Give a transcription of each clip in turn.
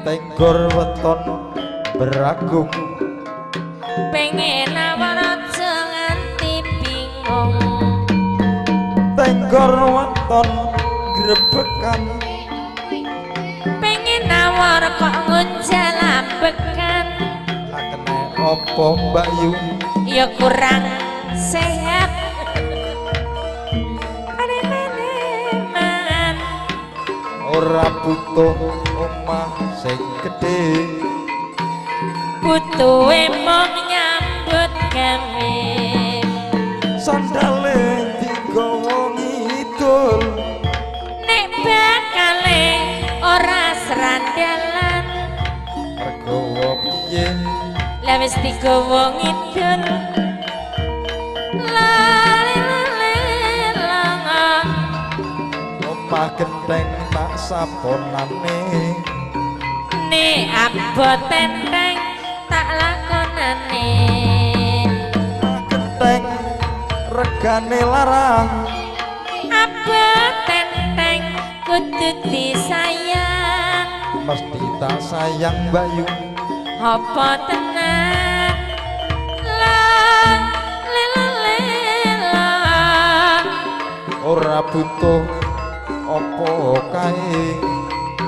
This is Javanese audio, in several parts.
Tenggor weton beragung pengen awaraja nganti bingung Tenggor weton grebekan pengen awar kok ngunjal ambekan lah kene apa Mbak Yu ya kurang sehat man ora butuh omah sing gedhe butuhe mung nyambut gawe sandale digawa ngidul nek bakale ora serandalan regawa piye lah wis digawa ngidul lali omah genteng tak saponane nek abot tenteng tak lakonane genteng regane larang abot tenteng kudu disayang mesti tak sayang Mbak Yu apa tenan la ora butuh apa kae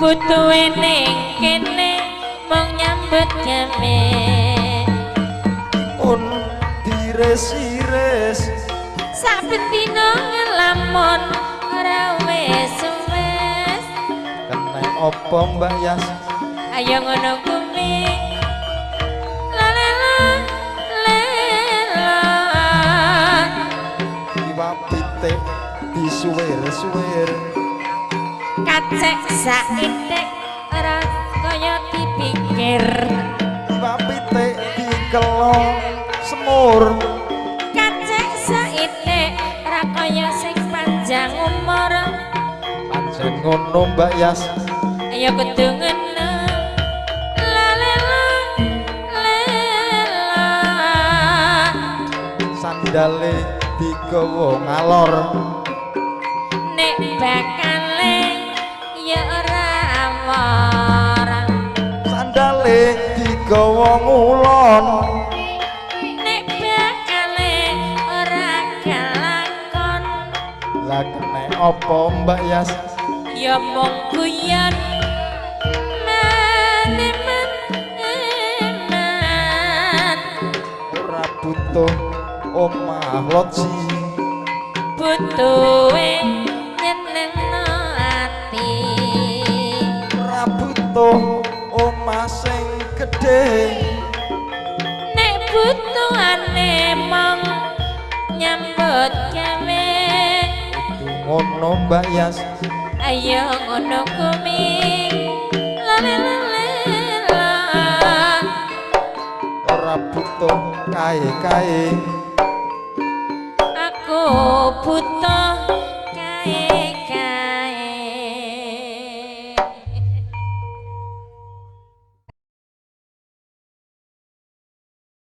butuhe ning kene mung nyambut gawe un dires-ires saben dina ngelamun ora wis kene apa Mbak Yas ayo ngono kuwi iwak pitik disuwir-suwir kacek saithik ora kaya dipikir iwak pitik dikelo semur kacek saithik ora kaya sing panjang umur pancen ngono Mbak Yas ayo kudu ngono sandale digawa ngalor nek bakale ya ora awor sandale digawa ngulon nek bakale ora kelakon lah kene apa Mbak Yas ya mung guyon maneman ora butuh omah loji butuhe nyenengno ati ora butuh omah sing gedhe nek butuhane mong nyambut gawe ngono Mbak Yas ayo ngono kuwi ora butuh kae-kae aku butuh